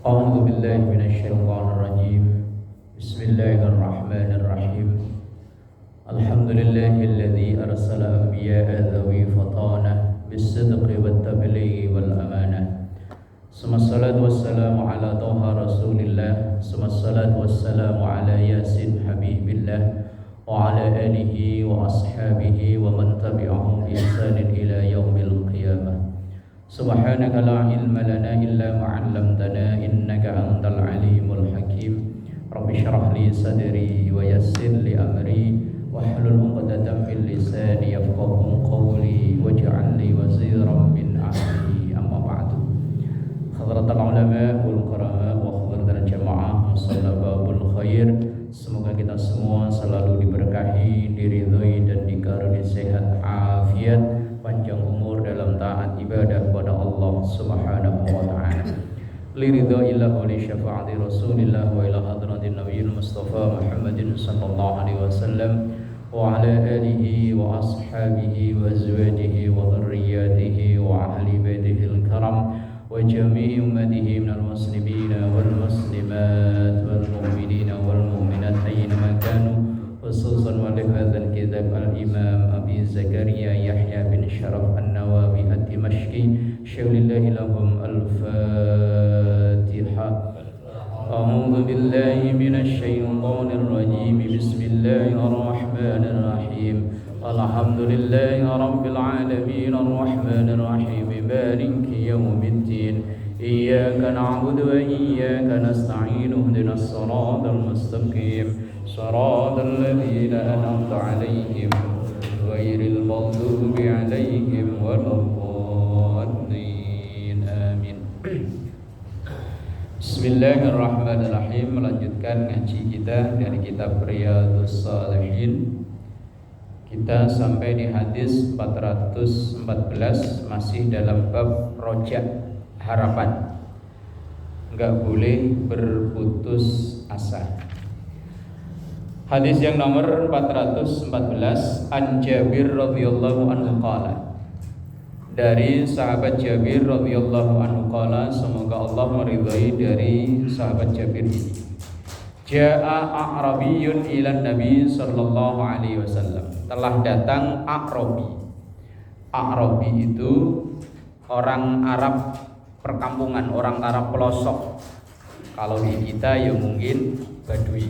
أعوذ بالله من الشيطان الرجيم بسم الله الرحمن الرحيم الحمد لله الذي أرسل أنبياء ذوي فطانة بالصدق والتبليغ والأمانة ثم الصلاة والسلام على طه رسول الله ثم الصلاة والسلام على ياسين حبيب الله وعلى آله وأصحابه ومن تبعهم بإحسان إلى يوم القيامة سبحانك لا علم لنا إلا ما علمتنا إنك أنت العليم الحكيم رب اشرح لي صدري ويسر لي أمري واحلل عقدة من لساني يفقهوا قولي واجعل لي وزيرا من أهلي أما بعد حضرة العلماء والكرماء وحضرة الجماعة مصلى باب الخير. Semoga kita semua selalu diberkahi, diridhoi dan dikaruniai sehat, afiat, panjang umur dalam taat ibadah kepada Allah Subhanahu wa taala. Liridhaillah wa li syafaati Rasulillah wa ila hadratin Nabiyil Mustafa Muhammadin sallallahu alaihi wasallam wa ala alihi wa ashabihi wa azwajihi wa dhurriyyatihi wa ahli baitihil karam wa jami'i ummatihi minal muslimina wal muslimat wal mu'minina wal mu'minat ayyama kanu khususan wa li hadzal kitab al-imam Abi Zakaria Yahya bin Syaraf An-Nawawi Ad-Dimashqi syaulillahi lahum al-Fatiha. A'udzu billahi minasy syaithanir rajim. Bismillahir rahmanir rahim. Alhamdulillahi rabbil alamin arrahmanir rahim maliki yaumiddin. Iyyaka na'budu wa iyyaka nasta'in ihdinas siratal mustaqim siratal ladzina an'amta 'alaihim ghairil maghdubi 'alaihim waladdallin. Amin. Bismillahirrahmanirrahim. Melanjutkan ngaji kita dari kitab Riyadhus Shalihin. Kita sampai di hadis 414, masih dalam bab rojak, harapan. Enggak boleh berputus asa. Hadis yang nomor 414, An Jabir radhiyallahu anhu qala. Dari sahabat Jabir radhiyallahu anhu qala, semoga Allah meridhai dari sahabat Jabir ini. Ja'a a'rabiyyun ila Nabi sallallahu alaihi wasallam. Telah datang A'rabi. A'rabi itu orang Arab perkampungan, orang Arab pelosok. Kalau di kita ya mungkin Badui.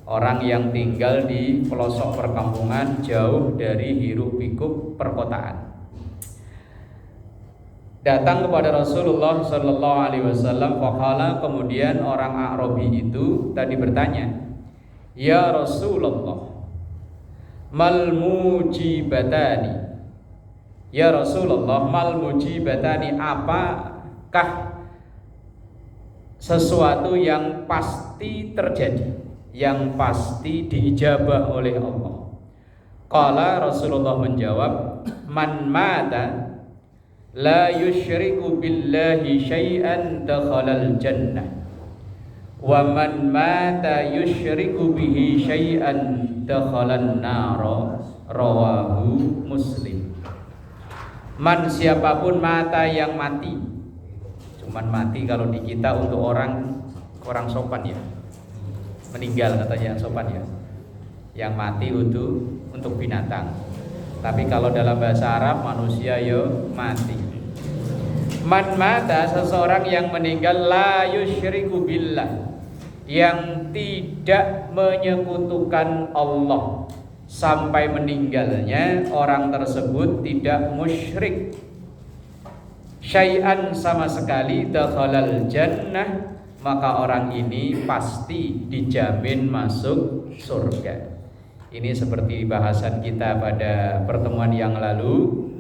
Orang yang tinggal di pelosok perkampungan jauh dari hiruk pikuk perkotaan. Datang kepada Rasulullah sallallahu alaihi wasallam faqala, kemudian orang A'rabi itu tadi bertanya, "Ya Rasulullah, mal mujibatani?" Ya Rasulullah, mal mujibatani, apakah sesuatu yang pasti terjadi, yang pasti diijabah oleh Allah? Qala, Rasulullah menjawab, "Man mata la yusyriku billahi syai'an dakhalal jannah wa man mata yusyriku bihi syai'an dakhalan nara." Rawahu Muslim. Man, siapapun mata yang mati. Cuman mati kalau di kita untuk orang kurang sopan ya. Meninggal katanya yang sopan ya. Yang mati untuk binatang. Tapi kalau dalam bahasa Arab manusia yo mati. Man mata, seseorang yang meninggal la yusyriku billah, yang tidak menyekutukan Allah, sampai meninggalnya orang tersebut tidak musyrik, syai'an sama sekali, dakhalal jannah, maka orang ini pasti dijamin masuk surga. Ini seperti bahasan kita pada pertemuan yang lalu.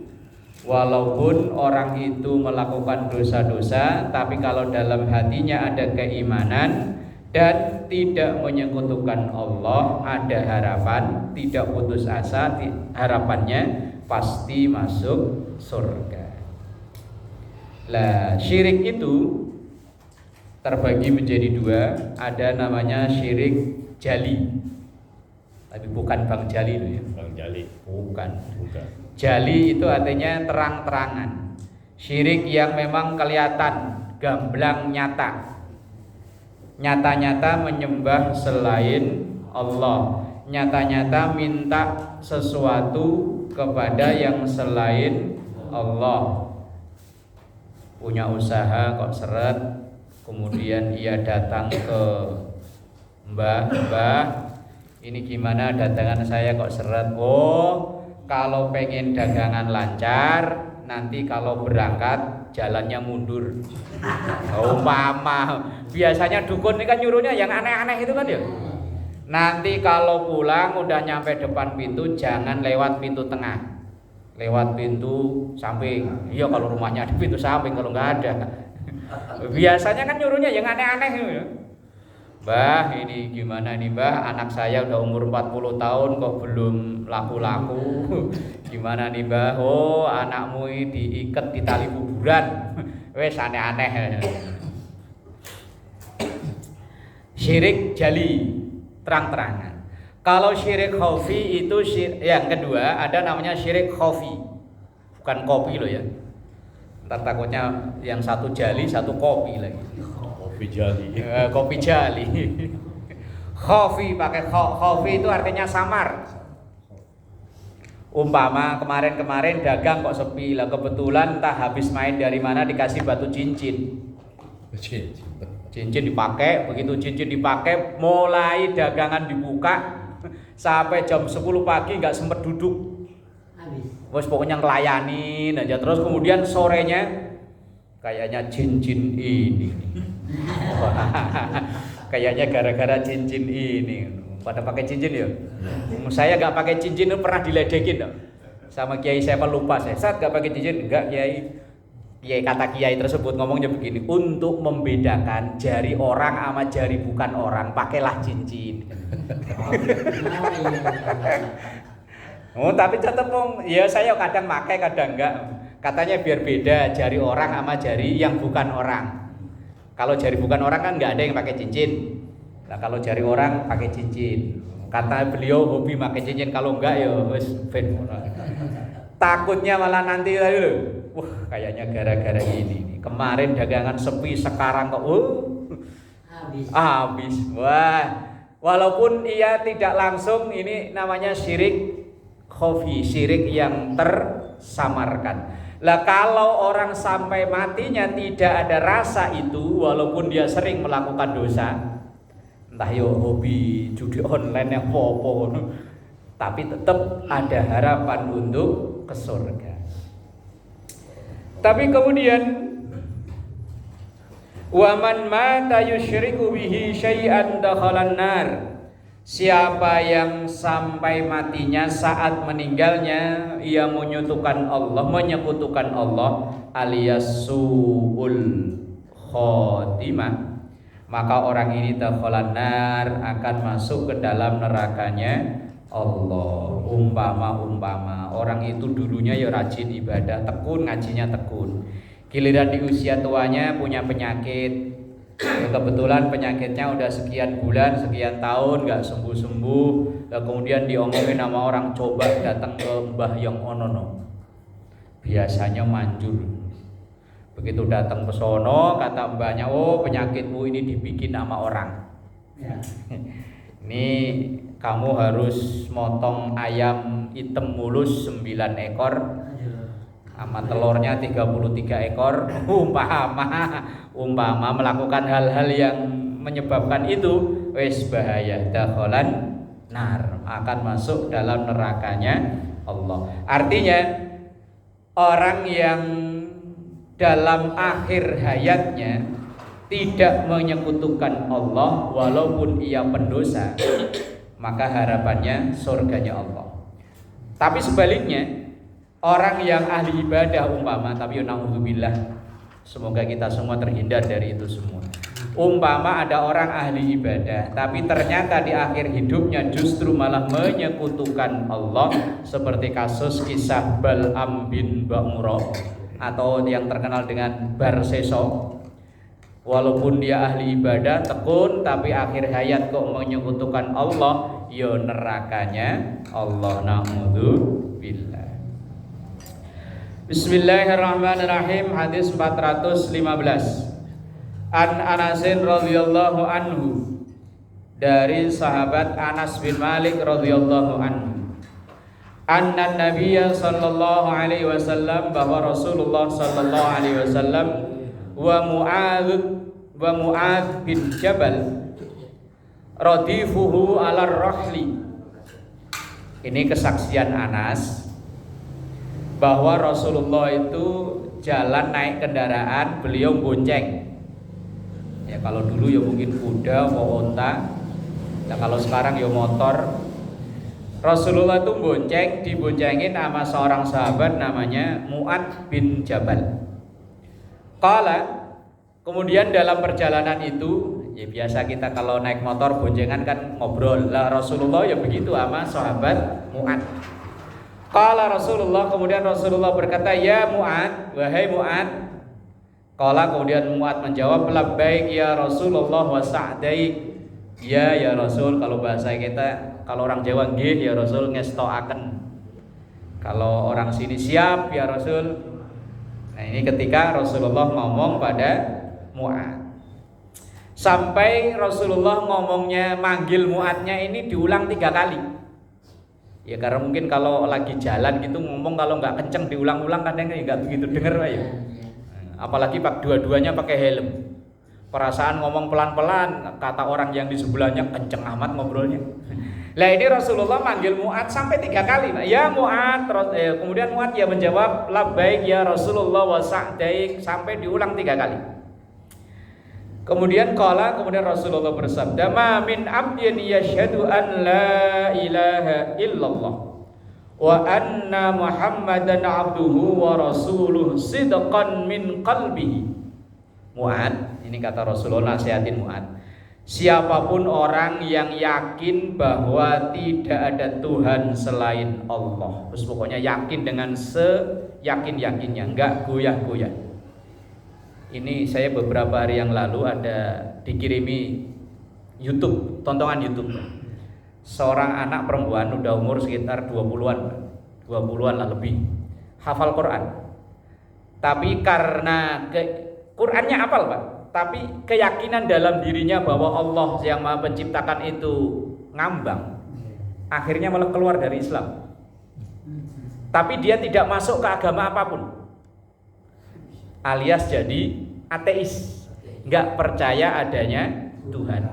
Walaupun orang itu melakukan dosa-dosa, tapi kalau dalam hatinya ada keimanan dan tidak menyekutukan Allah, ada harapan, tidak putus asa, harapannya pasti masuk surga. Lah, syirik itu terbagi menjadi dua. Ada namanya syirik jali. Tapi bukan Bang Jali itu ya. Bang Jali. Bukan. Bukan. Jali itu artinya terang-terangan. Syirik yang memang kelihatan, gamblang nyata. Nyata-nyata menyembah selain Allah, nyata-nyata minta sesuatu kepada yang selain Allah. Punya usaha kok seret, kemudian ia datang ke Mbah, ini gimana dagangan saya kok seret? Oh, kalau pengen dagangan lancar, nanti kalau berangkat jalannya mundur. Oh, mama. Biasanya dukun ini kan nyuruhnya yang aneh-aneh itu kan ya. Nanti kalau pulang udah nyampe depan pintu, jangan lewat pintu tengah, lewat pintu samping. Iya kalau rumahnya ada pintu samping, kalau nggak ada. Biasanya kan nyuruhnya yang aneh-aneh ya. Mbah, ini gimana nih Mbah? Anak saya udah umur 40 tahun kok belum laku-laku. Gimana nih Mbah? Oh, anakmu ini diikat di tali kuburan. Wes aneh-aneh. Syirik jali, terang-terangan. Kalau syirik khafi itu yang kedua ada namanya syirik khafi. Bukan kopi loh ya. Ntar takutnya yang satu jali, satu kopi lagi. Kopi jali. Kopi jali. Khafi pakai khafi itu artinya samar. Umpama kemarin dagang kok sepi lah, kebetulan entah habis main dari mana dikasih batu cincin. Cincin dipakai, begitu cincin dipakai mulai dagangan dibuka sampai jam 10 pagi nggak sempet duduk. Bos pokoknya ngelayanin aja, terus kemudian sorenya kayaknya cincin ini. Kayaknya gara-gara cincin ini. Pada pakai cincin ya? Saya nggak pakai cincin itu pernah diledekin dong. Sama kiai saya lupa saya. Saat nggak pakai cincin, enggak kiai. Kiai kata kiai tersebut ngomongnya begini, untuk membedakan jari orang sama jari bukan orang, pakailah cincin. Oh, tapi tetap ya saya kadang pakai kadang enggak. Katanya biar beda jari orang sama jari yang bukan orang. Kalau jari bukan orang kan nggak ada yang pakai cincin. Nah, kalau jari orang pakai cincin. Kata beliau hobi pakai cincin, kalau enggak ya wes ben. Takutnya malah nanti lagi. Wah, kayaknya gara-gara ini. Kemarin dagangan sepi, sekarang kok habis. Wah, walaupun ia tidak langsung, ini namanya syirik khafi, syirik yang tersamarkan. Lah kalau orang sampai matinya tidak ada rasa itu, walaupun dia sering melakukan dosa, entah yo hobi judi online yang popo, tapi tetap ada harapan untuk ke surga. Tapi kemudian waman mata yusyriku bihi syai'an dakhalan nar. Siapa yang sampai matinya saat meninggalnya ia menyekutukan Allah alias su'ul khotimah, maka orang ini dakhalan nar, akan masuk ke dalam nerakanya Allah. Umpama orang itu dulunya ya rajin ibadah, tekun ngajinya tekun. Giliran di usia tuanya punya penyakit. Ya, kebetulan penyakitnya udah sekian bulan, sekian tahun nggak sembuh-sembuh. Dan kemudian diomongin sama orang, coba datang ke Mbah yang onono. Biasanya manjur. Begitu datang ke sono, kata mbahnya, oh penyakitmu ini dibikin sama orang. Ya. Ini kamu harus motong ayam hitam mulus 9 ekor sama telurnya 33 ekor. Umpama melakukan hal-hal yang menyebabkan itu, wes bahaya, dakhalan nar, akan masuk dalam nerakanya Allah. Artinya orang yang dalam akhir hayatnya tidak menyekutukan Allah walaupun ia pendosa, maka harapannya surganya Allah. Tapi sebaliknya, orang yang ahli ibadah umpama, tapi naudzubillah, semoga kita semua terhindar dari itu semua. Umpama ada orang ahli ibadah, tapi ternyata di akhir hidupnya justru malah menyekutukan Allah, seperti kasus kisah Bal'am bin Ba'murah atau yang terkenal dengan Barseso. Walaupun dia ahli ibadah, tekun, tapi akhir hayat kok menyekutukan Allah, ya nerakanya Allah, naudzubillah. Bismillahirrahmanirrahim. Hadis 415. An Anasin radhiyallahu anhu, dari sahabat Anas bin Malik radhiyallahu anhu, anna Nabiyya sallallahu alaihi wasallam, bahwa Rasulullah sallallahu alaihi wasallam wa Mu'adz bin Jabal radifuhu ala rahli. Ini kesaksian Anas bahwa Rasulullah itu jalan naik kendaraan, beliau bonceng. Ya kalau dulu ya mungkin kuda atau onta. Nah kalau sekarang ya motor. Rasulullah itu bonceng, diboncengin sama seorang sahabat namanya Mu'adz bin Jabal. Qala, kemudian dalam perjalanan itu, ya biasa kita kalau naik motor boncengan kan ngobrol. Lah Rasulullah ya begitu sama sahabat Mu'adz. Qala Rasulullah, kemudian Rasulullah berkata, "Ya Mu'adz, wahai Mu'adz." Qala, kemudian Mu'adz menjawab, "Labbaik ya Rasulullah wa sa'daik." Ya Rasul, kalau bahasa kita, kalau orang Jawa nggih ya Rasul, ngestoaken. Kalau orang sini siap ya Rasul. Nah ini ketika Rasulullah ngomong pada Mu'adz. Sampai Rasulullah ngomongnya, manggil Mu'adznya ini diulang 3 kali. Ya karena mungkin kalau lagi jalan gitu ngomong, kalau nggak kenceng diulang-ulang kadang nggak begitu denger Pak ya. Apalagi dua-duanya pakai helm. Perasaan ngomong pelan-pelan, kata orang yang di sebelahnya kenceng amat ngobrolnya. Lah ini Rasulullah manggil Mu'adz sampai 3 kali. Ya Mu'adz, kemudian Mu'adz ya menjawab, "Labbaik ya Rasulullah wa sa'daik," sampai diulang 3 kali. Kemudian kemudian Rasulullah bersabda, "Ma min 'abdin yashhadu an la ilaha illallah wa anna Muhammadan 'abduhu wa rasuluhu sidqan min qalbihi." Mu'adz, ini kata Rasulullah nasihatin Mu'adz, siapapun orang yang yakin bahwa tidak ada Tuhan selain Allah, terus pokoknya yakin dengan seyakin-yakinnya, enggak goyah-goyah. Ini saya beberapa hari yang lalu ada dikirimi YouTube, tontonan YouTube. Seorang anak perempuan udah umur sekitar 20-an lah lebih, hafal Quran. Tapi karena Qurannya hafal Pak, tapi keyakinan dalam dirinya bahwa Allah yang Maha Penciptakan itu ngambang, akhirnya malah keluar dari Islam. Tapi dia tidak masuk ke agama apapun, alias jadi ateis, nggak percaya adanya Tuhan.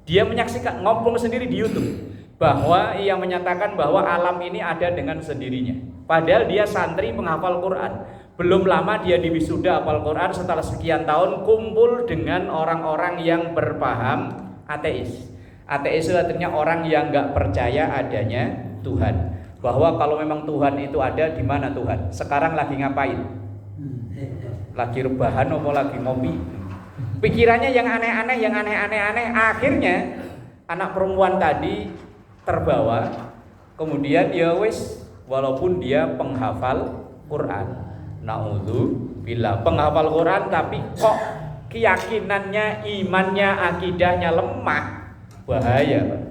Dia menyaksikan, ngomong sendiri di YouTube bahwa ia menyatakan bahwa alam ini ada dengan sendirinya. Padahal dia santri penghafal Quran. Belum lama dia diwisuda hafal Quran, setelah sekian tahun kumpul dengan orang-orang yang berpaham ateis. Ateis itu artinya orang yang nggak percaya adanya Tuhan. Bahwa kalau memang Tuhan itu ada, di mana Tuhan? Sekarang lagi ngapain? Lagi rebahan atau lagi ngopi? Pikirannya yang aneh-aneh. Akhirnya anak perempuan tadi terbawa. Kemudian ya wis, walaupun dia penghafal Quran, naudzubillah, penghafal Quran, tapi kok keyakinannya, imannya, akidahnya lemah, bahaya Pak.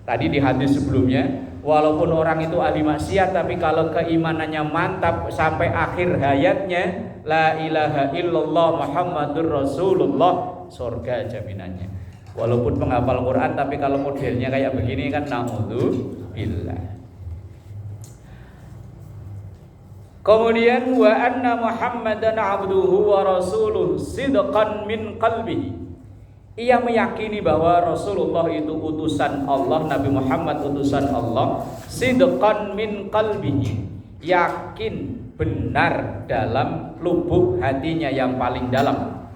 Tadi di hadis sebelumnya, walaupun orang itu ahli maksiat, tapi kalau keimanannya mantap sampai akhir hayatnya, la ilaha illallah Muhammadur Rasulullah, surga jaminannya. Walaupun penghafal Quran, tapi kalau modelnya kayak begini kan, naudzubillah. Kemudian wa anna Muhammadan 'abduhu wa rasuluhu sidqan min qalbihi. Ia meyakini bahwa Rasulullah itu utusan Allah, Nabi Muhammad utusan Allah, sidqan min qalbihi, yakin benar dalam lubuk hatinya yang paling dalam.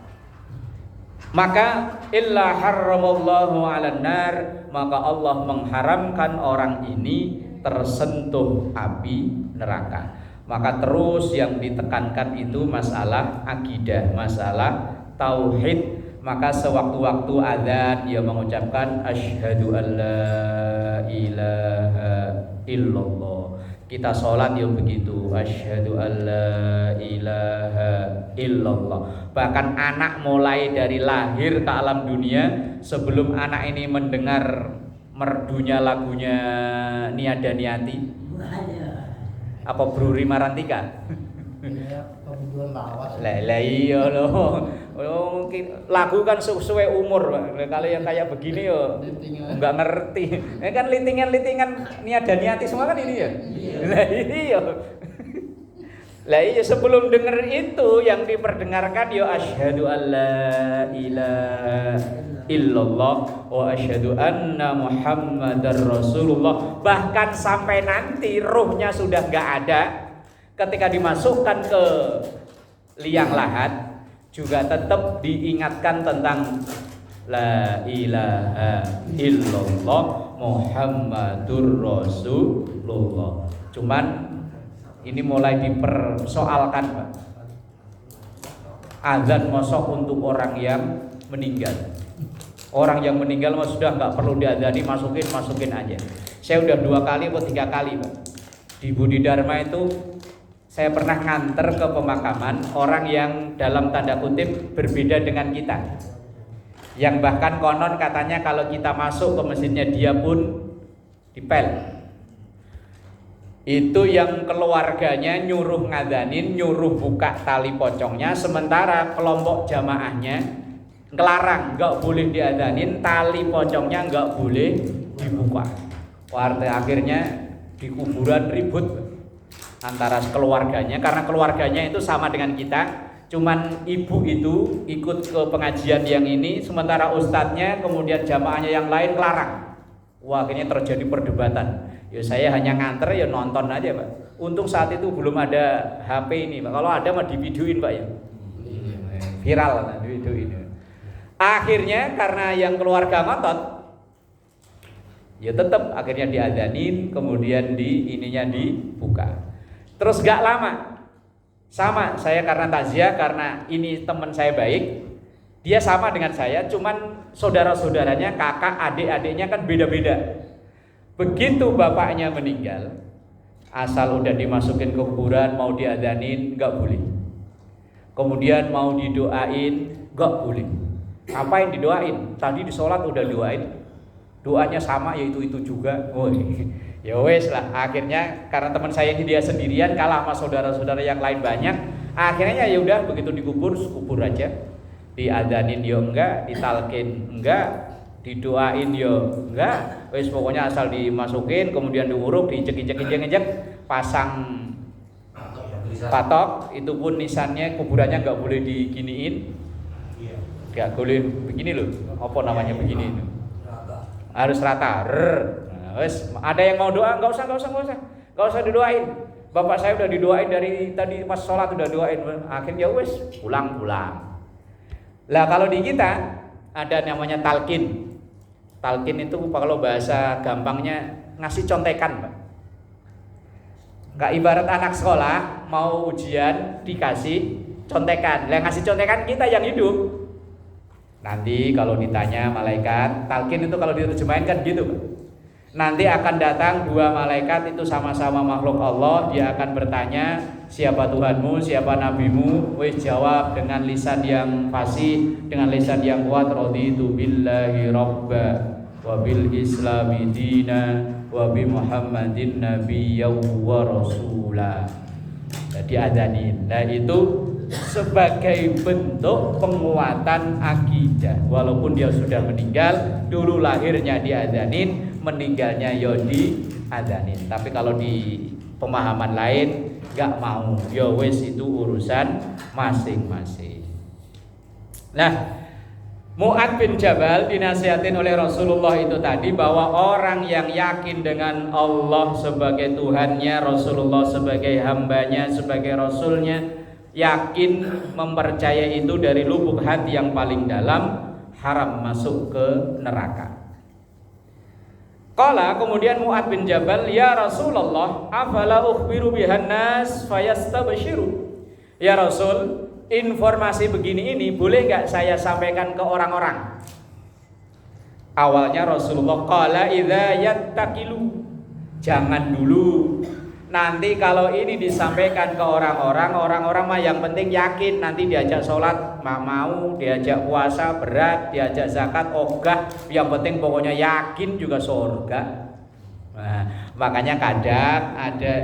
Maka illa harramallahu 'alan nar, maka Allah mengharamkan orang ini tersentuh api neraka. Maka terus yang ditekankan itu masalah akidah, masalah tauhid. Maka sewaktu-waktu azan dia mengucapkan asyhadu alla ilaha illallah. Kita sholat ya begitu, asyhadu alla ilaha illallah. Bahkan anak mulai dari lahir ke alam dunia, sebelum anak ini mendengar merdunya lagunya Niada Niati, apa Bruri Marantika, Lah iya loh. Mungkin lagu kan sesuai umur, Pak. Kalau yang kayak begini yo enggak ngerti. Kan litingan-litingan niati semua kan ini ya. Lah iya. Lah iya sebelum denger itu yang diperdengarkan yo asyhadu alla ilaha illallah wa asyhadu anna muhammadar rasulullah. Bahkan sampai nanti ruhnya sudah enggak ada, ketika dimasukkan ke liang lahat juga tetap diingatkan tentang la ilaha illallah muhammadur rasulullah. Cuman ini mulai dipersoalkan, Pak. Azan mosok untuk orang yang meninggal. Orang yang meninggal sudah nggak perlu diadzani, masukin aja. Saya udah 2 kali atau 3 kali, Pak. Di Budi Dharma itu saya pernah nganter ke pemakaman orang yang dalam tanda kutip berbeda dengan kita. Yang bahkan konon katanya kalau kita masuk ke masjidnya dia pun dipel. Itu yang keluarganya nyuruh ngadanin, nyuruh buka tali pocongnya, sementara kelompok jamaahnya ngelarang, nggak boleh diadanin, tali pocongnya nggak boleh dibuka. Akhirnya di kuburan ribut antara keluarganya, karena keluarganya itu sama dengan kita, cuman ibu itu ikut ke pengajian yang ini, sementara ustadznya kemudian jamaahnya yang lain ngelarang. Wah, akhirnya terjadi perdebatan. Ya saya hanya nganter, ya nonton aja, Pak. Untung saat itu belum ada HP ini, Pak. Kalau ada mah divideoin, Pak, ya. Viral lah divideoin. Akhirnya karena yang keluarga ngotot, ya tetap akhirnya diadanin, kemudian ininya dibuka. Terus gak lama, sama saya karena takziah, karena ini teman saya baik, dia sama dengan saya, cuman saudara-saudaranya, kakak, adik-adiknya kan beda-beda. Begitu bapaknya meninggal, asal udah dimasukin ke kuburan, mau diadanin nggak boleh. Kemudian mau didoain nggak boleh. Apa yang didoain? Tadi di sholat udah doain, doanya sama, yaitu itu juga. Oh, ya wes lah. Akhirnya karena teman saya ini dia sendirian, kalah sama saudara-saudara yang lain banyak. Akhirnya ya udah begitu dikubur, kubur aja. Diadanin yo enggak, ditalkin enggak, didoain yo enggak. Wes pokoknya asal dimasukin, kemudian diuruk, diinjek-injek, pasang patok. Itu pun nisannya kuburannya nggak boleh diginiin, nggak boleh begini loh. Apa namanya begini itu? Harus rata. Nah, wes ada yang mau doa, nggak usah didoain. Bapak saya udah didoain dari tadi pas sholat udah doain. Akhirnya wes pulang. Lah kalau di kita ada namanya talqin. Talqin itu kalau bahasa gampangnya ngasih contekan, Pak. Enggak ibarat anak sekolah mau ujian dikasih contekan. Lah ngasih contekan kita yang hidup. Nanti kalau ditanya malaikat, talqin itu kalau diterjemahin kan gitu, Pak. Nanti akan datang 2 malaikat itu sama-sama makhluk Allah, dia akan bertanya, siapa Tuhanmu, siapa nabimu? Wis jawab dengan lisan yang fasih, dengan lisan yang kuat, raditu billahi rabba wa bil islami dina wa bi muhammadin nabiyyan wa rasula. Jadi adanin. Nah itu sebagai bentuk penguatan akidah. Walaupun dia sudah meninggal, dulu lahirnya diadanin, meninggalnya ya diadanin. Tapi kalau di pemahaman lain gak mau, ya wes itu urusan masing-masing. Nah, Mu'adz bin Jabal dinasihatin oleh Rasulullah itu tadi bahwa orang yang yakin dengan Allah sebagai Tuhannya, Rasulullah sebagai hambanya, sebagai Rasulnya, yakin mempercayai itu dari lubuk hati yang paling dalam, haram masuk ke neraka. Qala, kemudian Mu'adz bin Jabal, ya Rasulullah, afala ukhbiru bihan nas fayastabshiru. Ya Rasul, informasi begini ini boleh gak saya sampaikan ke orang-orang? Awalnya Rasulullah qala idza yattaqilu, jangan dulu. Nanti kalau ini disampaikan ke orang-orang mah yang penting yakin, nanti diajak sholat mau, diajak puasa berat, diajak zakat ogah, yang penting pokoknya yakin juga surga. Nah, makanya kadang ada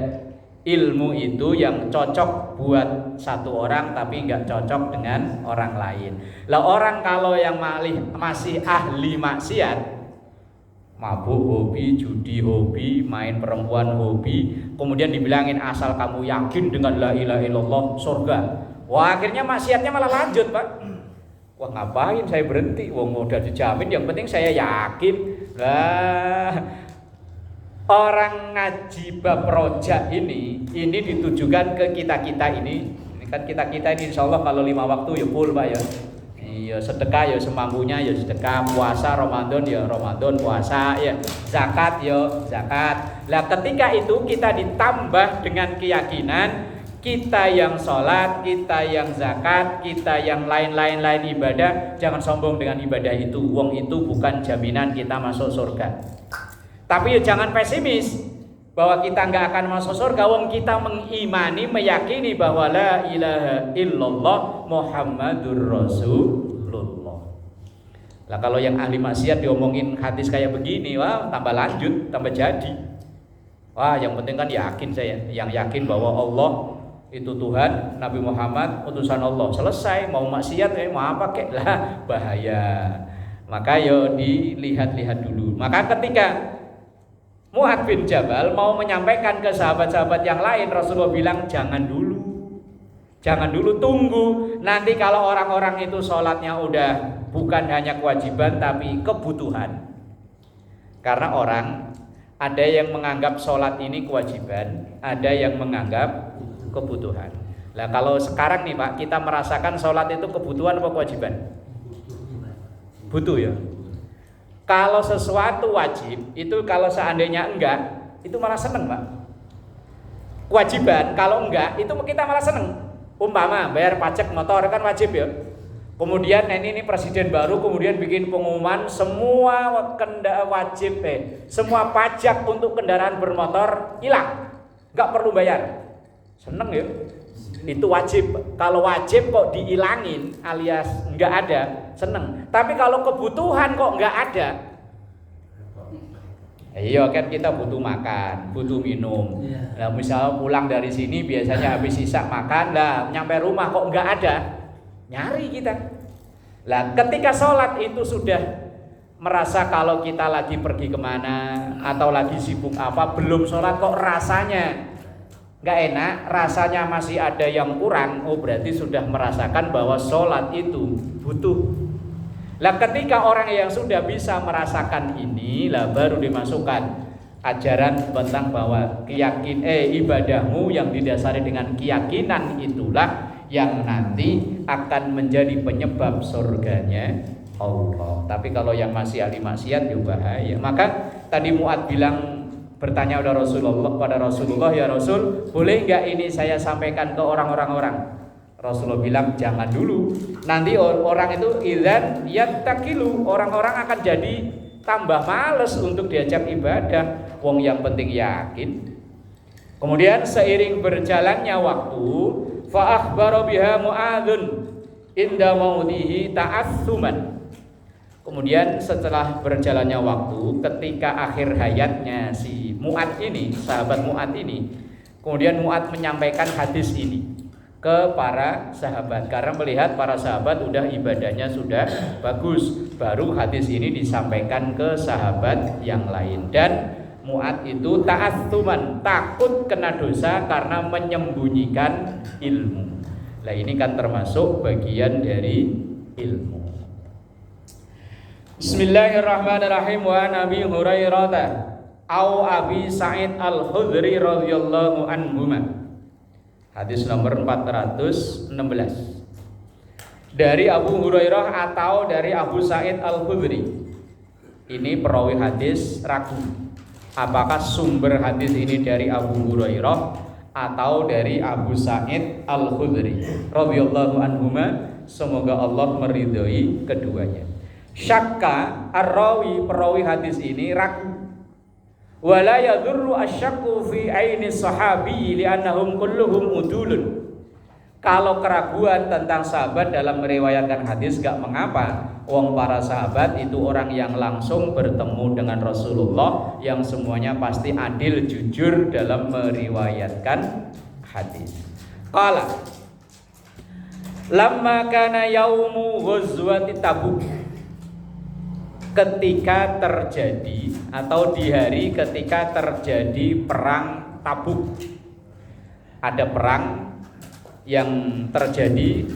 ilmu itu yang cocok buat satu orang tapi nggak cocok dengan orang lain. Lah orang kalau yang masih ahli maksiat, mabuk hobi, judi hobi, main perempuan hobi, kemudian dibilangin asal kamu yakin dengan la ilaha illallah surga. Wah, akhirnya maksiatnya malah lanjut, Pak. Wah, ngapain saya berhenti? Wong udah dijamin, yang penting saya yakin. Lah, orang ngaji bab rojak ini ditujukan ke kita-kita ini. Ini kan kita-kita ini insyaallah kalau 5 waktu ya full, Pak ya. Iya, sedekah ya semampunya ya sedekah, puasa Ramadan ya Ramadan puasa ya, zakat ya zakat. Lah ketika itu kita ditambah dengan keyakinan kita yang sholat, kita yang zakat, kita yang lain-lain ibadah, jangan sombong dengan ibadah itu. Wong itu bukan jaminan kita masuk surga. Tapi ya jangan pesimis bahwa kita nggak akan masuk surga. Wong kita mengimani, meyakini bahwa la ilaha illallah Muhammadur Rasulullah. Lah kalau yang ahli maksiat diomongin hadis kayak begini, wah tambah lanjut, tambah jadi. Wah, yang penting kan yakin saya, yang yakin bahwa Allah itu Tuhan, Nabi Muhammad utusan Allah. Selesai, mau maksiat mau apa kek lah, bahaya. Maka yo dilihat-lihat dulu. Maka ketika Mu'adz bin Jabal mau menyampaikan ke sahabat-sahabat yang lain, Rasulullah bilang jangan dulu, tunggu. Nanti kalau orang-orang itu sholatnya udah bukan hanya kewajiban tapi kebutuhan. Karena orang ada yang menganggap sholat ini kewajiban, ada yang menganggap kebutuhan. Nah kalau sekarang nih Pak, kita merasakan sholat itu kebutuhan apa kewajiban? Butuh ya. Kalau sesuatu wajib itu kalau seandainya enggak, itu malah seneng Pak. Kewajiban kalau enggak itu kita malah seneng. Umpama bayar pajak motor kan wajib ya. Kemudian ini presiden baru kemudian bikin pengumuman semua wajib semua pajak untuk kendaraan bermotor hilang, enggak perlu bayar. Seneng ya. Itu wajib. Kalau wajib kok diilangin alias enggak ada, seneng. Tapi kalau kebutuhan kok enggak ada, iya kan kita butuh makan, butuh minum. Nah misalnya pulang dari sini biasanya habis isak makan, lah nyampe rumah kok enggak ada, nyari kita. Lah ketika sholat itu sudah merasa kalau kita lagi pergi kemana atau lagi sibuk apa, belum sholat kok rasanya nggak enak, rasanya masih ada yang kurang, oh berarti sudah merasakan bahwa sholat itu butuh. Lah ketika orang yang sudah bisa merasakan ini, lah baru dimasukkan ajaran tentang bahwa ibadahmu yang didasari dengan keyakinan itulah yang nanti akan menjadi penyebab surganya Allah. Tapi kalau yang masih ahli maksiat ya bahaya. Maka tadi Mu'adz bilang, bertanya pada Rasulullah, ya Rasul, boleh enggak ini saya sampaikan ke orang-orang? Rasulullah bilang jangan dulu. Nanti orang itu idzan yattakilu, orang-orang akan jadi tambah males untuk diajak ibadah. Wong yang penting yakin. Kemudian seiring berjalannya waktu, fa akhbara biha Mu'adzun inda mautihi ta'assuman. Kemudian setelah berjalannya waktu, ketika akhir hayatnya si Mu'adz ini, sahabat Mu'adz ini, kemudian Mu'adz menyampaikan hadis ini ke para sahabat. Karena melihat para sahabat udah ibadahnya sudah bagus, baru hadis ini disampaikan ke sahabat yang lain. Dan Mu'adz itu ta'assuman, takut kena dosa karena menyembunyikan ilmu. Nah ini kan termasuk bagian dari ilmu. Bismillahirrahmanirrahim. Wa Nabi Hurairah au Abi Sa'id Al-Khudri radhiyallahu anhuma. Hadis nomor 416. Dari Abu Hurairah atau dari Abu Sa'id Al-Khudri. Ini perawi hadis ragu. Apakah sumber hadis ini dari Abu Hurairah atau dari Abu Sa'id Al-Khudri radhiyallahu anhuma? Semoga Allah meridhoi keduanya. Syakka ar-rawi, perawi hadis ini ragu. Wala yadurru asyakku fi aini sahabi li'annahum kulluhum udulun. Kalau keraguan tentang sahabat dalam meriwayatkan hadis gak mengapa. Wong para sahabat itu orang yang langsung bertemu dengan Rasulullah, yang semuanya pasti adil jujur dalam meriwayatkan hadis. Qala lamma kana yaumu ghazwati Tabuk, ketika terjadi atau di hari ketika terjadi perang Tabuk. Ada perang yang terjadi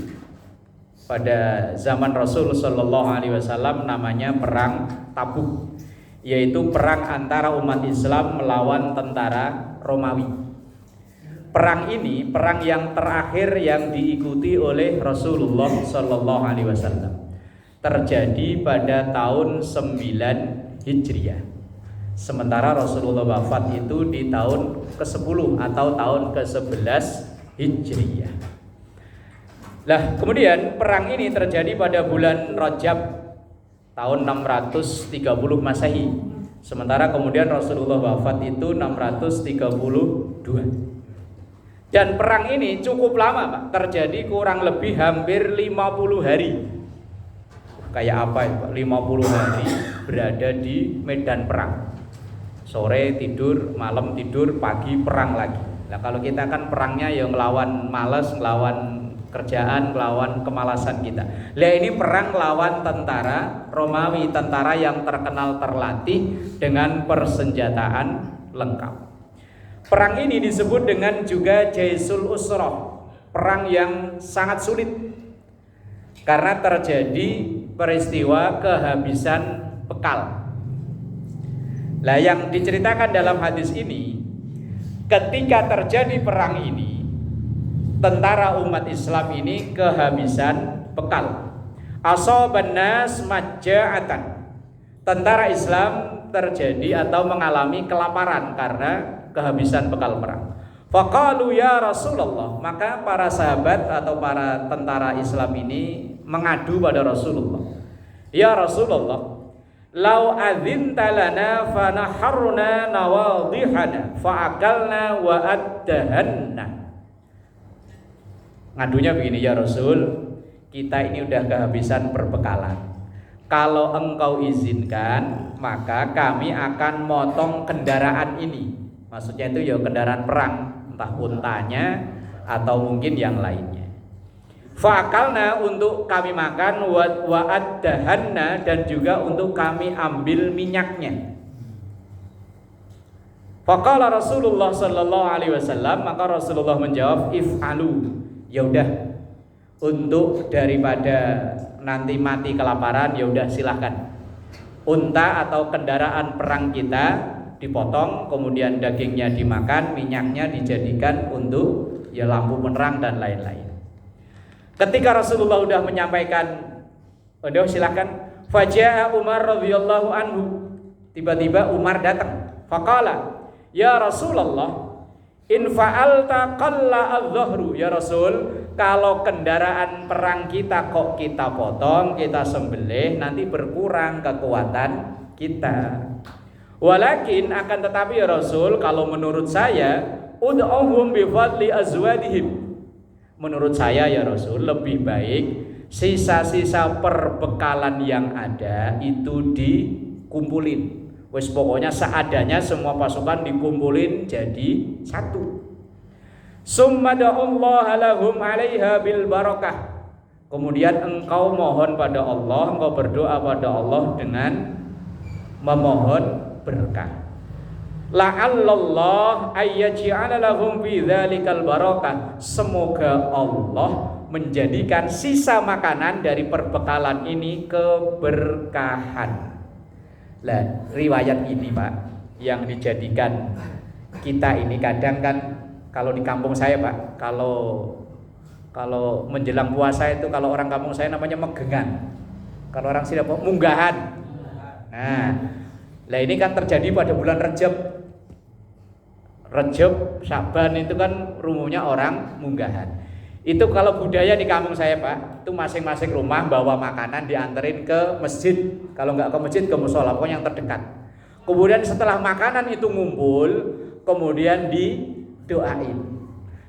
pada zaman Rasul Shallallahu Alaihi Wasallam, namanya perang Tabuk, yaitu perang antara umat Islam melawan tentara Romawi. Perang ini perang yang terakhir yang diikuti oleh Rasulullah Shallallahu Alaihi Wasallam, terjadi pada tahun 9 Hijriah. Sementara Rasulullah wafat itu di tahun ke-10 atau tahun ke-11 Hijriah. Lah, kemudian perang ini terjadi pada bulan Rajab tahun 630 Masehi. Sementara kemudian Rasulullah wafat itu 632. Dan perang ini cukup lama, Pak. Terjadi kurang lebih hampir 50 hari. Kayak apa ya, Pak? 50 hari berada di medan perang. Sore tidur, malam tidur, pagi perang lagi. Nah, kalau kita kan perangnya yang ngelawan malas, ngelawan kerjaan, melawan kemalasan kita. Lah, ini perang lawan tentara Romawi, tentara yang terkenal terlatih dengan persenjataan lengkap. Perang ini disebut dengan juga Jaisul Usrah, perang yang sangat sulit karena terjadi peristiwa kehabisan bekal. Lah, yang diceritakan dalam hadis ini, ketika terjadi perang ini, tentara umat Islam ini kehabisan bekal. Asaban nas majja'atan. Tentara Islam terjadi atau mengalami kelaparan karena kehabisan bekal perang. Faqalu ya Rasulullah, maka para sahabat atau para tentara Islam ini mengadu pada Rasulullah. Ya Rasulullah, lau adzinta lana fanaharna nawadihana fa'akalna wa addahanna. Ngadunya begini, ya Rasul, kita ini udah kehabisan perbekalan. Kalau engkau izinkan, maka kami akan motong kendaraan ini. Maksudnya itu ya kendaraan perang, entah untanya atau mungkin yang lainnya. Fa'akalna, untuk kami makan, wa addahanna, dan juga untuk kami ambil minyaknya. Faqala Rasulullah sallallahu alaihi wasallam, maka Rasulullah menjawab, if'alu. Ya udah, untuk daripada nanti mati kelaparan, ya udah silahkan. Unta atau kendaraan perang kita dipotong, kemudian dagingnya dimakan, minyaknya dijadikan untuk ya lampu penerang dan lain-lain. Ketika Rasulullah sudah menyampaikan, udah silahkan, faja'a Umar radhiyallahu anhu. Tiba-tiba Umar datang. Faqala, ya Rasulullah, in fa'alta qalla adh-dhahru. Ya Rasul, kalau kendaraan perang kita kok kita potong, kita sembelih, nanti berkurang kekuatan kita. Walakin, akan tetapi ya Rasul, kalau menurut saya, ud'uhum bi fadli azwadihim. Menurut saya ya Rasul, lebih baik sisa-sisa perbekalan yang ada itu dikumpulin. Wes pokoknya seadanya semua pasukan dikumpulin jadi satu. Summa da'allaha lahum 'alaiha bil barakah. Kemudian engkau mohon pada Allah, engkau berdoa pada Allah dengan memohon berkah. La'allallah ayyaj'ala lahum fi dzalikal barakah. Semoga Allah menjadikan sisa makanan dari perbekalan ini keberkahan. Lah, riwayat ini Pak, yang dijadikan kita ini kadang kan, kalau di kampung saya Pak, kalau menjelang puasa itu, kalau orang kampung saya namanya megengan. Kalau orang sini apa? Munggahan. Nah, lah ini kan terjadi pada bulan Rajab, Syaban itu kan umumnya orang munggahan. Itu kalau budaya di kampung saya Pak, itu masing-masing rumah bawa makanan dianterin ke masjid. Kalau nggak ke masjid, ke musola, pokoknya yang terdekat. Kemudian setelah makanan itu ngumpul, kemudian didoain.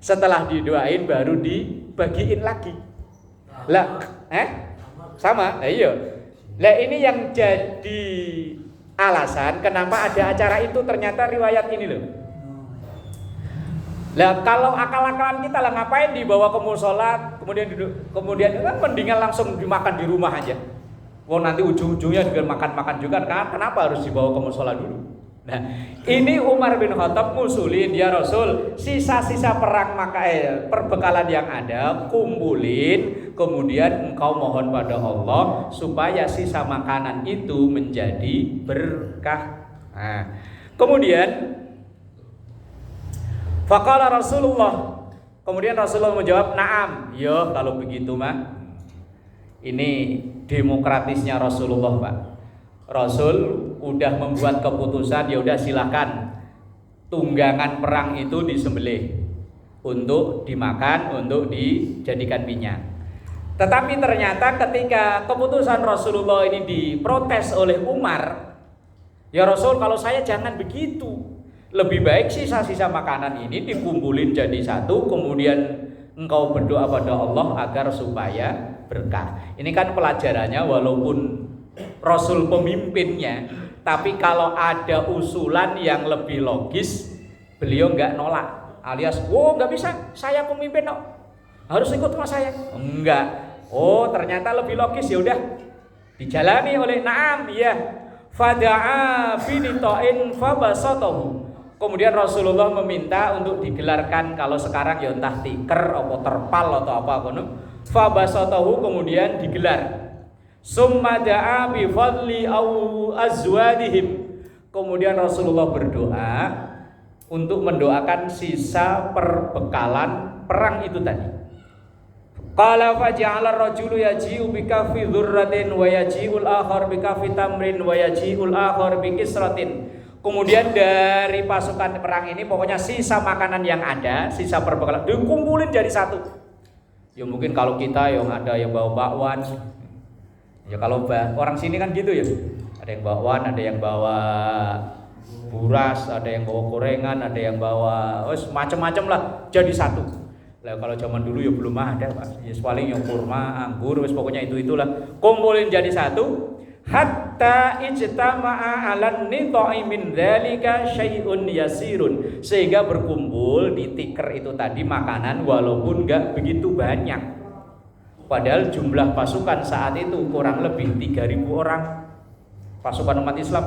Setelah didoain baru dibagiin lagi. Lah, sama? Iya. Lah ini yang jadi alasan kenapa ada acara itu, ternyata riwayat ini loh. Lah kalau akal-akalan kita lah, ngapain dibawa ke musola kemudian kan mendingan langsung dimakan di rumah aja. Nanti ujung-ujungnya juga makan-makan juga kan, kenapa harus dibawa ke musola dulu? Nah, ini Umar bin Khattab ngusulin, ya Rasul, sisa-sisa perang perbekalan yang ada kumpulin, kemudian engkau mohon pada Allah supaya sisa makanan itu menjadi berkah. Nah, kemudian faqala Rasulullah, kemudian Rasulullah menjawab, "Na'am." Ya, kalau begitu mah. Ini demokratisnya Rasulullah, Pak. Rasul udah membuat keputusan, ya udah silakan tunggangan perang itu disembelih untuk dimakan, untuk dijadikan minyak. Tetapi ternyata ketika keputusan Rasulullah ini diprotes oleh Umar, ya Rasul, kalau saya jangan begitu. Lebih baik sisa-sisa makanan ini dikumpulin jadi satu, kemudian engkau berdoa pada Allah agar supaya berkah. Ini kan pelajarannya, walaupun Rasul pemimpinnya, tapi kalau ada usulan yang lebih logis, beliau nggak nolak. Alias, nggak bisa, saya pemimpin no, harus ikut sama saya. Enggak. Ternyata lebih logis, ya udah dijalani oleh Naam, ya. Fada'a binita'in fabasatahu. Kemudian Rasulullah meminta untuk digelarkan, kalau sekarang ya entah tikar atau terpal atau apa kono. Fabasatahu, kemudian digelar. Summa da'a bi fadli au azwadihim. Kemudian Rasulullah berdoa untuk mendoakan sisa perbekalan perang itu tadi. Qala faja'ala ar-rajulu yaji'u bi kaffi dzurratin wa yaji'ul akhar bi kaffi tamrin wa yaji'ul akhar bi kisratin. Kemudian dari pasukan perang ini pokoknya sisa makanan yang ada, sisa perbekalan dikumpulin jadi satu. Ya mungkin kalau kita yang ada yang bawa bakwan. Ya kalau orang sini kan gitu ya. Ada yang bakwan, ada yang bawa buras, ada yang bawa gorengan, ada yang bawa macam-macam lah jadi satu. Lah kalau zaman dulu ya belum ada, Pak. Ya paling yang kurma, anggur, pokoknya itulah. Kumpulin jadi satu. Hatta ijtama'a 'alan nidha'i min dzalika syai'un yasirun, sehingga berkumpul di tikar itu tadi makanan walaupun enggak begitu banyak. Padahal jumlah pasukan saat itu kurang lebih 3.000 orang pasukan umat Islam.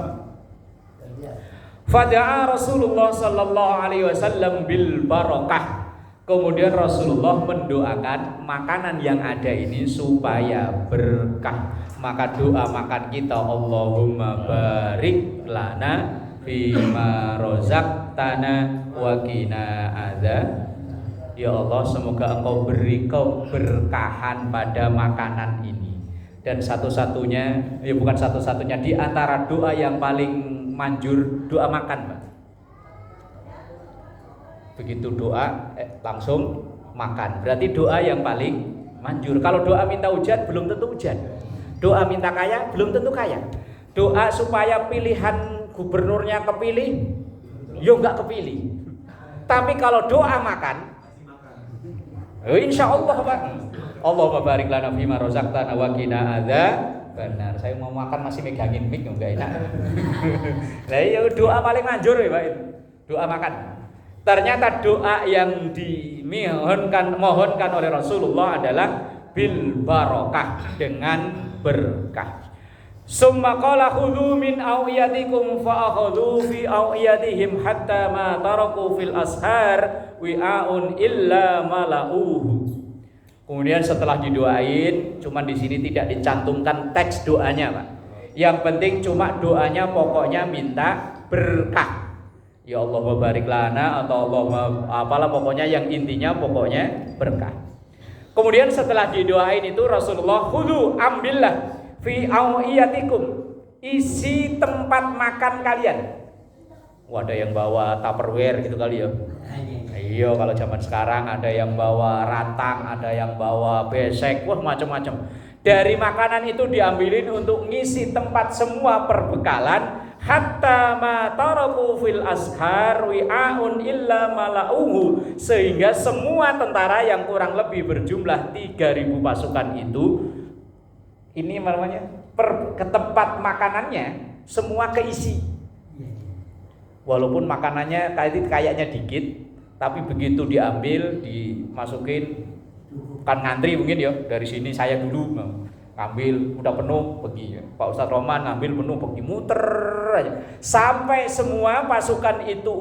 Fada'a Rasulullah sallallahu alaihi wasallam bil barakah. Kemudian Rasulullah mendoakan makanan yang ada ini supaya berkah. Maka doa makan kita, Allahumma barik lana fima razaqtana wa qina adzab. Ya Allah, semoga engkau beri keberkahan pada makanan ini. Dan satu-satunya, ya bukan satu-satunya, di antara doa yang paling manjur doa makan, Pak. Begitu doa langsung makan, berarti doa yang paling manjur. Kalau doa minta hujan belum tentu hujan. Doa minta kaya belum tentu kaya. Doa supaya pilihan gubernurnya kepilih, yo enggak kepilih. Tapi kalau doa makan, insya Allah, Pak. Allahumma barik lana fima razaqtana wa qina adzab. Benar, saya mau makan masih megangin mic enggak enak. Lah iya doa paling manjur ya, Pak. Doa makan. Ternyata doa yang dimohonkan oleh Rasulullah adalah bil barakah, dengan berkah. Summa qala khudhu min awiyatikum fa akhudhu fi awiyatihim hatta ma taraku fil ashar wi'aun illa mala'uhu. Kemudian setelah didoain, cuman di sini tidak dicantumkan teks doanya, Pak. Yang penting cuma doanya pokoknya minta berkah. Ya Allah barik lana atau Allah apalah, pokoknya yang intinya pokoknya berkah. Kemudian setelah didoain itu Rasulullah, khudhu, ambillah fi awiyatikum, isi tempat makan kalian. Ada yang bawa Tupperware gitu kali ya. Iya, kalau zaman sekarang ada yang bawa rantang, ada yang bawa besek, macam-macam. Dari makanan itu diambilin untuk ngisi tempat semua perbekalan. hatta ma taraku fil ashar wi'aun illa mala'uhu, sehingga semua tentara yang kurang lebih berjumlah 3.000 pasukan itu, ini namanya ke tempat makanannya semua keisi. Walaupun makanannya kayaknya dikit, tapi begitu diambil, dimasukin, kan ngantri mungkin ya, dari sini saya dulu ngambil udah penuh pergi ya. Pak Ustadz Roman ngambil penuh pergi, muter aja sampai semua pasukan itu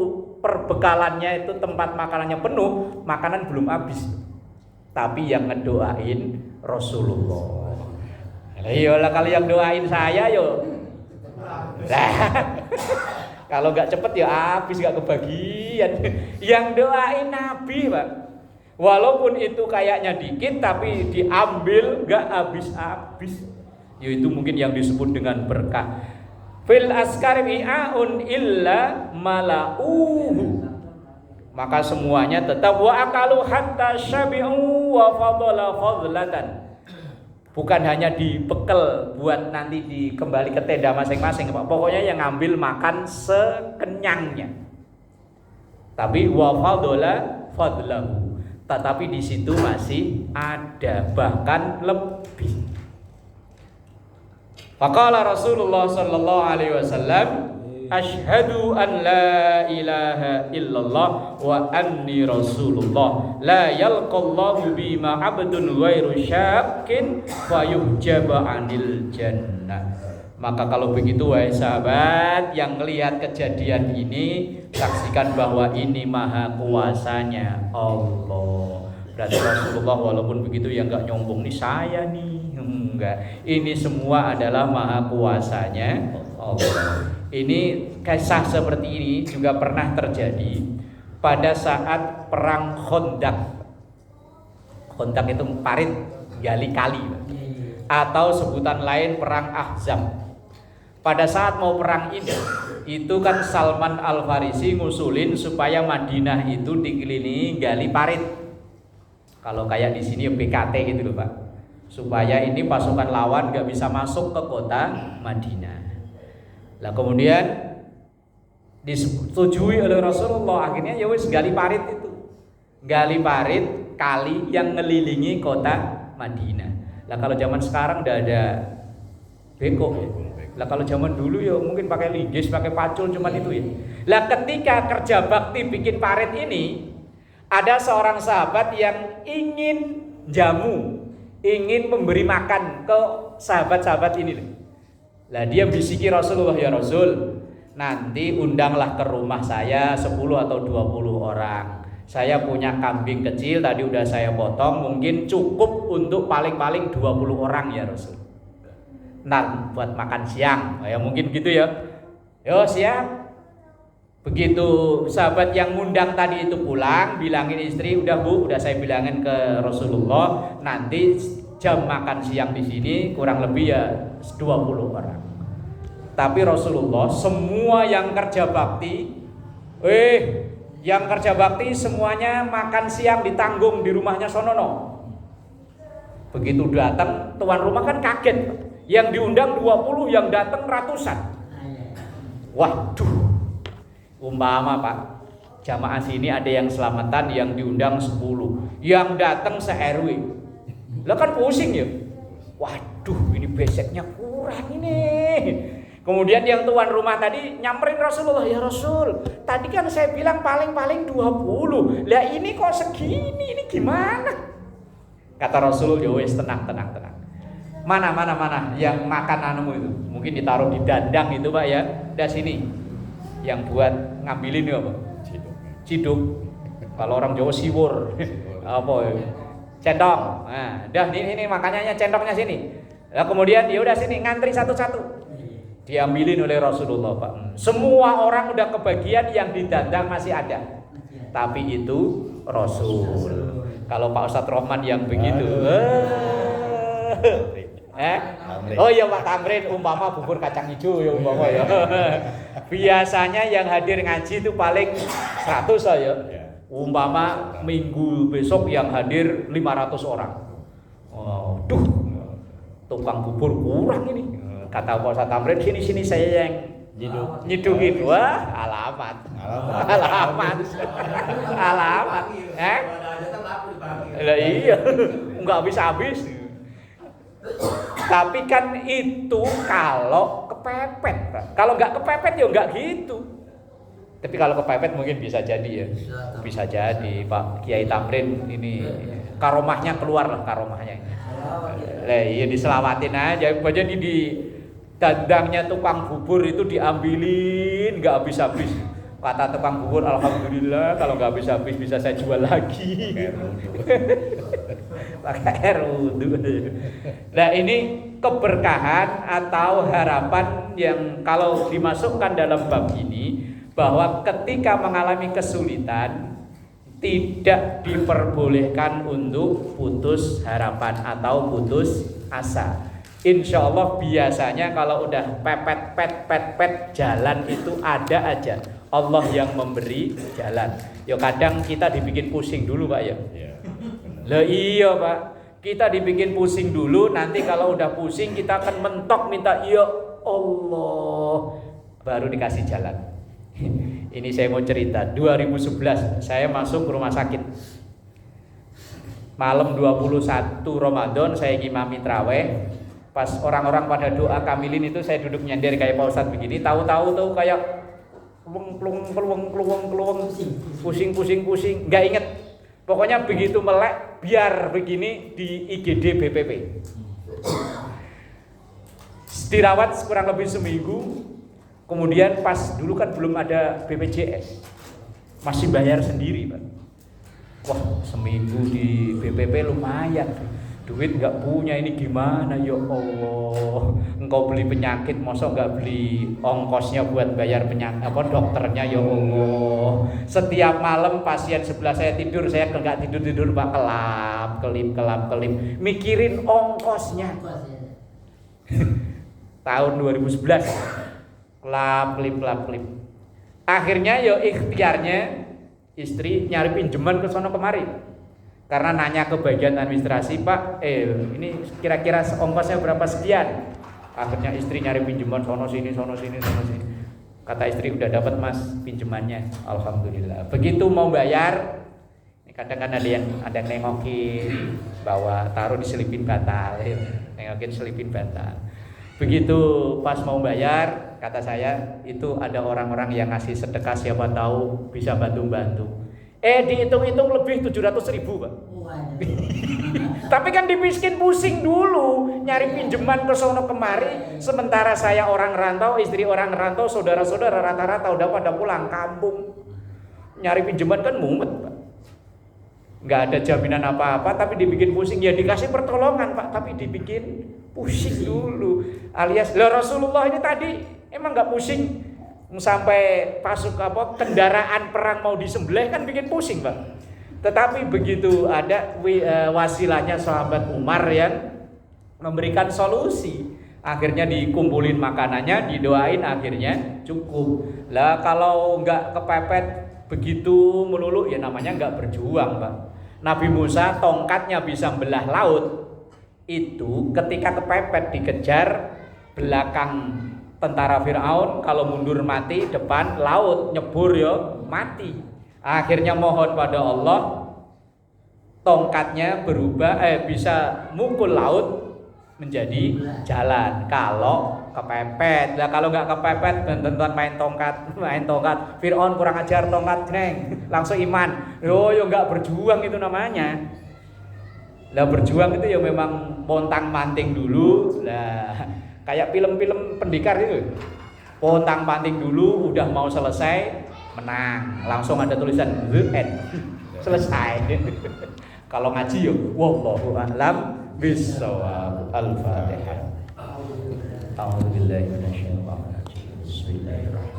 perbekalannya itu tempat makanannya penuh, makanan belum habis, tapi yang ngedoain Rasulullah. Iyalah kalau yang doain saya yo, kalau nggak cepet ya habis, nggak kebagian. Yang doain Nabi, Pak. Walaupun itu kayaknya dikit, tapi diambil nggak habis-habis. Yaitu mungkin yang disebut dengan berkah. Fil askar mi'aun illa mala'uhu. Maka semuanya tetap wa akalu hatta syabi'u wa fadala fadlatan. Bukan hanya dibekel buat nanti kembali ke tenda masing-masing, Pak. Pokoknya yang ngambil makan sekenyangnya. Tapi wa fadala fadlahu. Tetapi di situ masih ada, bahkan lebih. Faqala Rasulullah sallallahu alaihi wasallam, asyhadu an la ilaha illallah wa anni rasulullah la yalqallahu bima abdun ghairu syakkin fayuhjaba anil jannah. Maka kalau begitu wahai sahabat yang melihat kejadian ini, saksikan bahwa ini maha kuasanya Allah. Berarti Rasulullah walaupun begitu ya enggak nyombong nih saya nih, enggak. Ini semua adalah maha kuasanya Allah. Ini kisah seperti ini juga pernah terjadi pada saat perang Khandaq. Khandaq itu parit, gali kali, atau sebutan lain perang Ahzab. Pada saat mau perang ini, itu kan Salman Al-Farisi ngusulin supaya Madinah itu dikelilingi gali parit. Kalau kayak di sini PKT gitu loh, Pak. Supaya ini pasukan lawan gak bisa masuk ke kota Madinah. Lah kemudian disetujui oleh Rasulullah, akhirnya ya wis gali parit itu. Gali parit kali yang ngelilingi kota Madinah. Lah kalau zaman sekarang udah ada beko ya. Lah kalau zaman dulu ya mungkin pakai linggis, pakai pacul, cuman itu ya. Lah ketika kerja bakti bikin parit ini, ada seorang sahabat yang ingin jamu, ingin memberi makan ke sahabat-sahabat ini. Lah dia bisiki Rasulullah, ya Rasul, nanti undanglah ke rumah saya 10 atau 20 orang. Saya punya kambing kecil tadi udah saya potong, mungkin cukup untuk paling-paling 20 orang ya Rasul. Nah, buat makan siang, ya mungkin gitu ya. Yo siap. Begitu sahabat yang ngundang tadi itu pulang, bilangin istri, udah Bu, udah saya bilangin ke Rasulullah, nanti jam makan siang di sini kurang lebih ya 20 orang. Tapi Rasulullah semua yang kerja bakti, semuanya makan siang ditanggung di rumahnya sonono. Begitu datang tuan rumah kan kaget. Yang diundang 20, yang datang ratusan. Waduh. Umpama Pak, jamaah sini ada yang selamatan, yang diundang 10, yang datang se-RW. Lah kan pusing ya. Waduh, ini beseknya kurang ini. Kemudian yang tuan rumah tadi nyamperin Rasulullah, ya Rasul, tadi kan saya bilang paling-paling 20. Lah ini kok segini, ini gimana? Kata Rasul, ya wes tenang. Mana yang makan anumu itu, mungkin ditaruh di dandang itu Pak ya. Dah sini, yang buat ngambilin ya Pak, ciduk. Kalau orang Jawa siwur, apa ya? Centong. Nah, dah ini makanannya centongnya sini. Lah kemudian ya udah sini ngantri satu-satu. Diambilin oleh Rasulullah Pak. Semua orang udah kebagian, yang di dandang masih ada. Tapi itu Rasul. Kalau Pak Ustadz Rohman yang begitu. Oh iya Pak Tamrin, umpama bubur kacang hijau ya umpama ya. Biasanya yang hadir ngaji itu paling 100 aja. Umpama minggu besok yang hadir 500 orang. Oh, tukang bubur kurang ini. Kata Pak Ustadz Tamrin, sini saya yang Nyidungin. Wah, alamat. Lah iya, enggak habis-habis. Tapi kan itu kalau kepepet, Pak. Kalau enggak kepepet ya enggak gitu. Tapi kalau kepepet mungkin bisa jadi ya. Bisa jadi Pak Kiai Tamrin ini karomahnya keluar lah karomahnya. Lah iya diselawatin aja, jadi di dandangnya tukang bubur itu diambilin nggak habis-habis. Kata tukang bubur, alhamdulillah kalau nggak habis-habis bisa saya jual lagi. Pakai air wudu. Nah ini keberkahan atau harapan yang kalau dimasukkan dalam bab ini, bahwa ketika mengalami kesulitan tidak diperbolehkan untuk putus harapan atau putus asa. Insya Allah biasanya kalau udah pepet jalan itu ada aja Allah yang memberi jalan. Ya kadang kita dibikin pusing dulu Pak ya. Lah iya Pak, kita dibikin pusing dulu, nanti kalau udah pusing kita akan mentok minta ya Allah baru dikasih jalan. Ini saya mau cerita 2011 saya masuk rumah sakit. Malam 21 Ramadan saya ngimami traweh. Pas orang-orang pada doa kamilin itu saya duduk nyender kayak Pak Ustadz begini, tahu-tahu tuh kayak peluang pusing, nggak inget. Pokoknya begitu melek biar begini di IGD BPP. Dirawat kurang lebih seminggu. Kemudian pas dulu kan belum ada BPJS, masih bayar sendiri Pak. Wah seminggu di BPP lumayan, duit nggak punya ini gimana ya Allah. Engkau beli penyakit, masa nggak beli ongkosnya buat bayar penyakit dokternya ya Allah. Setiap malam pasien sebelah saya tidur, saya nggak tidur Pak, kelip, mikirin ongkosnya. Tahun 2011 kelip. Akhirnya ya ikhtiarnya istri nyari pinjaman ke sono kemari. Karena nanya ke bagian administrasi, Pak, ini kira-kira ongkosnya berapa sekian? Akhirnya istri nyari pinjaman sono sini. Kata istri udah dapat Mas pinjamannya, alhamdulillah. Begitu mau bayar, kadang-kadang ada yang nengokin, bawa taruh diselipin bantal, nengokin selipin bantal. Begitu pas mau bayar, kata saya itu ada orang-orang yang ngasih sedekah, siapa tahu bisa bantu-bantu. Dihitung-hitung lebih 700.000 Pak. Tapi kan dimiskin pusing dulu nyari pinjaman ke sono kemari. Sementara saya orang rantau, istri orang rantau, saudara-saudara rata-rata udah pada pulang kampung. Nyari pinjaman kan mumet Pak. Nggak ada jaminan apa-apa, tapi dibikin pusing. Ya dikasih pertolongan Pak, tapi dibikin pusing dulu. Alias Rasulullah ini tadi emang nggak pusing sampai kendaraan perang mau disembelih kan bikin pusing Pak. Tetapi begitu ada wasilahnya sahabat Umar yang memberikan solusi, akhirnya dikumpulin makanannya, didoain, akhirnya cukup. Lah kalau nggak kepepet begitu melulu ya namanya nggak berjuang Pak. Nabi Musa tongkatnya bisa belah laut, itu ketika kepepet dikejar belakang tentara Firaun, kalau mundur mati, depan laut nyebur ya mati. Akhirnya mohon pada Allah tongkatnya berubah bisa mukul laut menjadi jalan kalau kepepet. Lah kalau nggak kepepet tentuan main tongkat Firaun kurang ajar tongkat langsung iman. Yo nggak berjuang itu namanya. Lah berjuang itu ya memang pontang-panting dulu. Lah kayak film-film pendekar itu. Pontang-panting dulu, udah mau selesai menang. Langsung ada tulisan the end. Selesai. Kalau ngaji yo wallahu a'lam bissawab. Al-Fatihah. A'udzubillahi minasyaitonir rajim. Bismillahirrahmanirrahim.